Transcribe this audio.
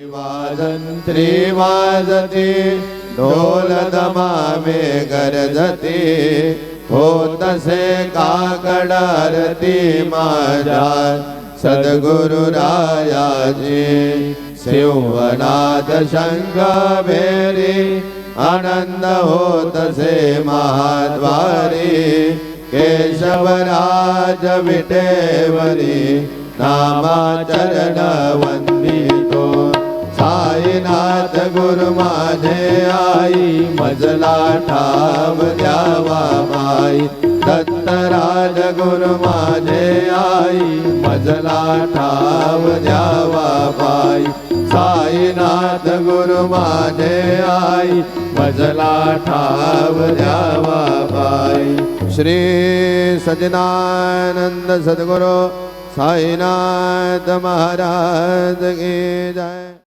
वाजंत्री वाजते ढोलदमामे गरजते होतसे काकडारती माझ्या सद्गुरुरायाची सिंहनाद शंख भेरी आनंद होतसे महाद्वारी केशवराज विटेवरी नामाचरण वंदितो साईनाथ गुरु माझे आई मजला ठाव द्यावा माई दत्तराज गुरु माझे आई मजला ठाव द्यावा बाई साईनाथ गुरु माझे आई मजला ठाव द्यावा बाई। श्री सज्जनानंद सद्गुरु साईनाथ महाराज की जय।